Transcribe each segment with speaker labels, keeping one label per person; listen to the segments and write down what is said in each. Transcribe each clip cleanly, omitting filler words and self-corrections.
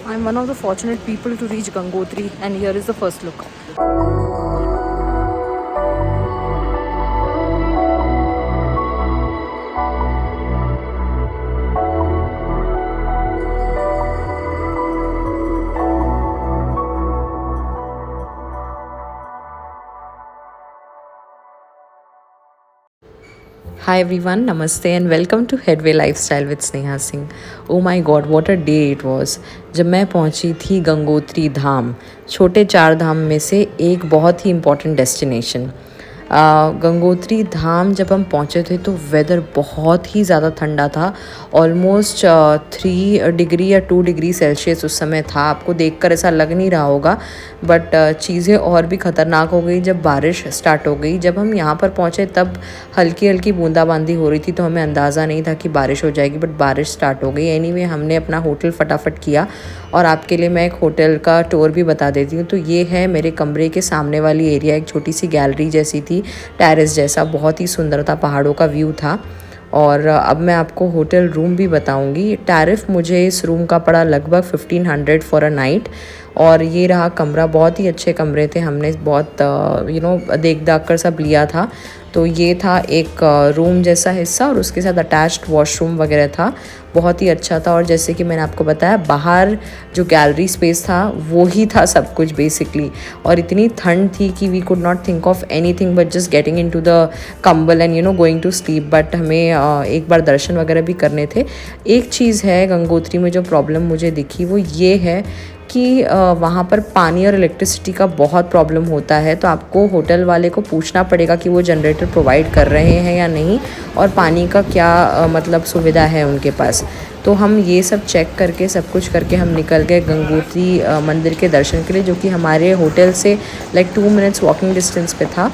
Speaker 1: I'm one of the fortunate people to reach Gangotri, and here is the first look.
Speaker 2: Hi everyone, Namaste and welcome to Headway Lifestyle with Sneha Singh. Oh my God, what a day it was. जब मैं पहुंची थी गंगोत्री धाम, छोटे चार धाम में से एक बहुत ही इम्पॉर्टेंट डेस्टिनेशन। गंगोत्री धाम जब हम पहुंचे थे तो वेदर बहुत ही ज़्यादा ठंडा था। ऑलमोस्ट 3 डिग्री या 2 डिग्री सेल्सियस उस समय था। आपको देखकर ऐसा लग नहीं रहा होगा, बट चीज़ें और भी ख़तरनाक हो गई जब बारिश स्टार्ट हो गई। जब हम यहाँ पर पहुँचे तब हल्की हल्की बूंदाबांदी हो रही थी, तो हमें अंदाज़ा नहीं था कि बारिश हो जाएगी, बट बारिश स्टार्ट हो गई। एनीवे हमने अपना होटल फटाफट किया और आपके लिए मैं एक होटल का टूर भी बता देती हूँ। तो ये है मेरे कमरे के सामने वाली एरिया, एक छोटी सी गैलरी जैसी थी, टेरेस जैसा, बहुत ही सुंदर था, पहाड़ों का व्यू था। और अब मैं आपको होटल रूम भी बताऊंगी। टैरिफ मुझे इस रूम का पड़ा लगभग 1500 फॉर अ नाइट। और ये रहा कमरा, बहुत ही अच्छे कमरे थे, हमने बहुत देख दाख कर सब लिया था। तो ये था एक रूम जैसा हिस्सा और उसके साथ अटैच्ड वॉशरूम वगैरह था, बहुत ही अच्छा था। और जैसे कि मैंने आपको बताया, बाहर जो गैलरी स्पेस था वो ही था सब कुछ बेसिकली। और इतनी ठंड थी कि we could not think of anything but just getting into the कंबल and going to sleep. But हमें एक बार दर्शन वगैरह भी करने थे। एक चीज़ है गंगोत्री में जो प्रॉब्लम मुझे दिखी वो ये है कि वहाँ पर पानी और इलेक्ट्रिसिटी का बहुत प्रॉब्लम होता है। तो आपको होटल वाले को पूछना पड़ेगा कि वो जनरेटर प्रोवाइड कर रहे हैं या नहीं, और पानी का क्या मतलब सुविधा है उनके पास। तो हम ये सब चेक करके, सब कुछ करके हम निकल गए गंगोत्री मंदिर के दर्शन के लिए, जो कि हमारे होटल से लाइक 2 मिनट्स वॉकिंग डिस्टेंस पे था।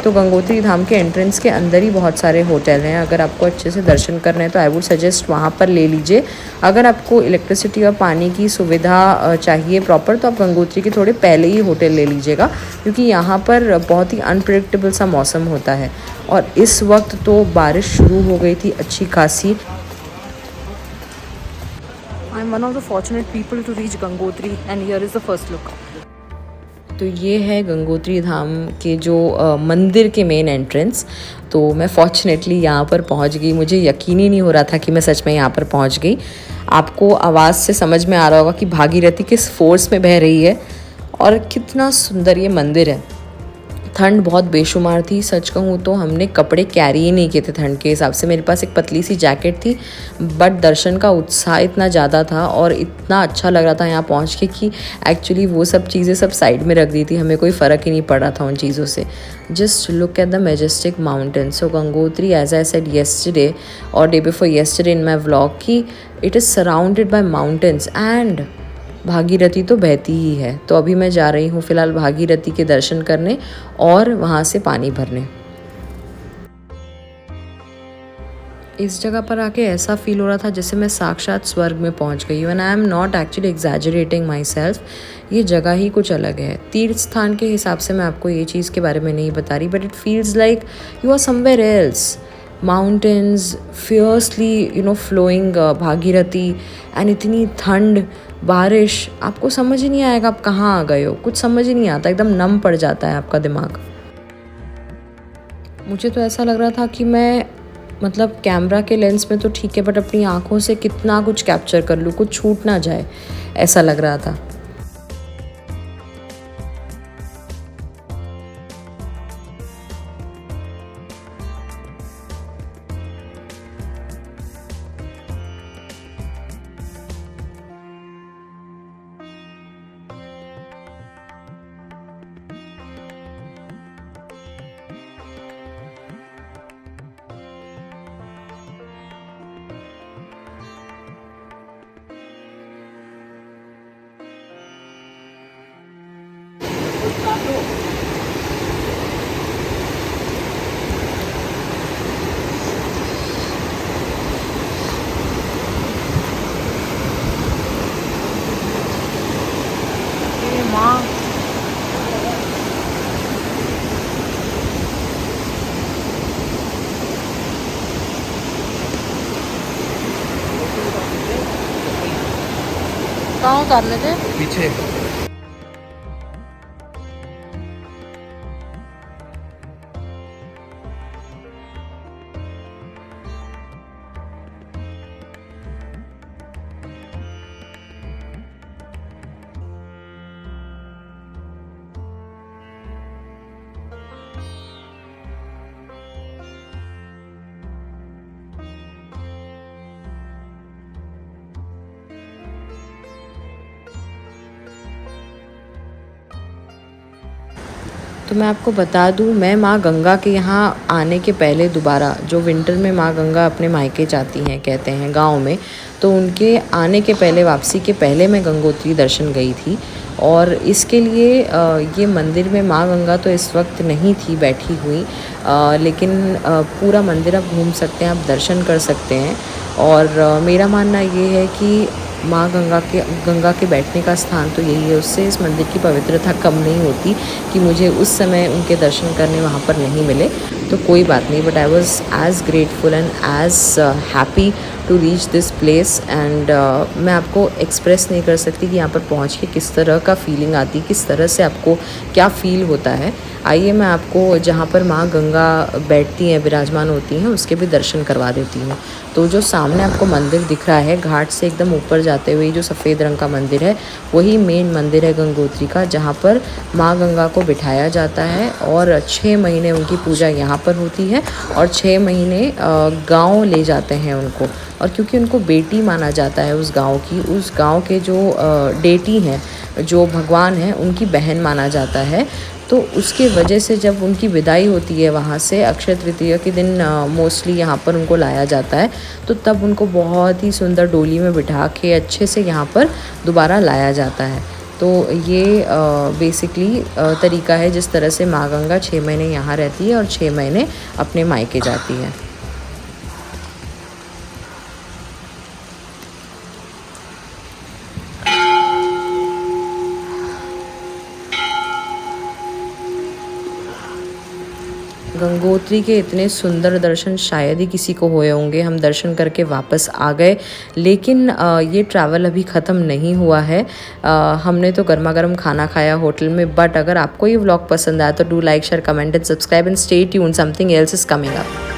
Speaker 2: तो गंगोत्री धाम के एंट्रेंस के अंदर ही बहुत सारे होटल हैं। अगर आपको अच्छे से दर्शन करना है तो आई वुड सजेस्ट वहाँ पर ले लीजिए। अगर आपको इलेक्ट्रिसिटी और पानी की सुविधा चाहिए प्रॉपर, तो आप गंगोत्री के थोड़े पहले ही होटल ले लीजिएगा, क्योंकि यहाँ पर बहुत ही अनप्रेडिक्टेबल सा मौसम होता है। और इस वक्त तो बारिश शुरू हो गई थी अच्छी खासी।
Speaker 1: I'm one of the fortunate people to reach Gangotri, and here is the first look.
Speaker 2: तो ये है गंगोत्री धाम के जो मंदिर के मेन एंट्रेंस। तो मैं फॉर्चुनेटली यहाँ पर पहुँच गई। मुझे यकीन ही नहीं हो रहा था कि मैं सच में यहाँ पर पहुँच गई। आपको आवाज़ से समझ में आ रहा होगा कि भागीरथी किस फोर्स में बह रही है और कितना सुंदर ये मंदिर है। ठंड बहुत बेशुमार थी, सच कहूँ तो हमने कपड़े कैरी ही नहीं किए थे ठंड के हिसाब से। मेरे पास एक पतली सी जैकेट थी, बट दर्शन का उत्साह इतना ज़्यादा था और इतना अच्छा लग रहा था यहाँ पहुँच के कि एक्चुअली वो सब चीज़ें सब साइड में रख दी थी, हमें कोई फ़र्क ही नहीं पड़ रहा था उन चीज़ों से। Just look at the majestic mountain. So Gangotri, as I said yesterday और day before yesterday in my vlog, कि it is surrounded by mountains and Bhagirathi तो बहती ही है। तो अभी मैं जा रही हूँ फ़िलहाल भागीरथी के दर्शन करने और वहाँ से पानी भरने। इस जगह पर आके ऐसा फील हो रहा था जैसे मैं साक्षात स्वर्ग में पहुँच गई हूँ। And I am not actually exaggerating my self, ये जगह ही कुछ अलग है। तीर्थ स्थान के हिसाब से मैं आपको ये चीज़ के बारे में नहीं बता रही, but it feels like you are somewhere else. Mountains, fiercely flowing Bhagirathi, and इतनी ठंड, बारिश, आपको समझ ही नहीं आएगा आप कहाँ आ गए हो। कुछ समझ ही नहीं आता, एकदम नम पड़ जाता है आपका दिमाग। मुझे तो ऐसा लग रहा था कि मैं मतलब कैमरा के लेंस में तो ठीक है, बट अपनी आँखों से कितना कुछ कैप्चर कर लूँ, कुछ छूट ना जाए, ऐसा लग रहा था।
Speaker 1: कहाँ उतारने थे?
Speaker 3: पीछे।
Speaker 2: तो मैं आपको बता दूँ, मैं माँ गंगा के यहाँ आने के पहले दोबारा जो विंटर में माँ गंगा अपने मायके जाती हैं कहते हैं गांव में, तो उनके आने के पहले, वापसी के पहले मैं गंगोत्री दर्शन गई थी। और इसके लिए ये मंदिर में माँ गंगा तो इस वक्त नहीं थी बैठी हुई, लेकिन पूरा मंदिर आप घूम सकते हैं, आप दर्शन कर सकते हैं। और मेरा मानना ये है कि माँ गंगा के बैठने का स्थान तो यही है, उससे इस मंदिर की पवित्रता कम नहीं होती कि मुझे उस समय उनके दर्शन करने वहाँ पर नहीं मिले। तो कोई बात नहीं, but I was as grateful and as happy to reach this place. And मैं आपको एक्सप्रेस नहीं कर सकती कि यहाँ पर पहुँच के किस तरह का फीलिंग आती, किस तरह से आपको क्या फ़ील होता है। आइए मैं आपको जहाँ पर माँ गंगा बैठती हैं, विराजमान होती हैं, उसके भी दर्शन करवा देती हूँ। तो जो सामने आपको मंदिर दिख रहा है, घाट से एकदम ऊपर जाते हुए जो सफ़ेद रंग का मंदिर है, वही मेन मंदिर है गंगोत्री का, जहाँ पर माँ गंगा को बिठाया जाता है। और 6 महीने उनकी पूजा यहाँ पर होती है और 6 महीने गाँव ले जाते हैं उनको। और क्योंकि उनको बेटी माना जाता है उस गाँव की, उस गाँव के जो डेटी हैं, जो भगवान हैं, उनकी बहन माना जाता है। तो उसके वजह से जब उनकी विदाई होती है वहाँ से, अक्षय तृतीया के दिन मोस्टली यहाँ पर उनको लाया जाता है, तो तब उनको बहुत ही सुंदर डोली में बिठा के अच्छे से यहाँ पर दोबारा लाया जाता है। तो ये बेसिकली तरीका है जिस तरह से माँ गंगा 6 महीने यहाँ रहती है और 6 महीने अपने मायके जाती है। गंगोत्री के इतने सुंदर दर्शन शायद ही किसी को हुए होंगे। हम दर्शन करके वापस आ गए, लेकिन ये ट्रैवल अभी ख़त्म नहीं हुआ है। हमने तो गर्मा गर्म खाना खाया होटल में। बट अगर आपको ये व्लॉग पसंद आया तो do like, share, comment and subscribe and stay tuned, something else is coming up.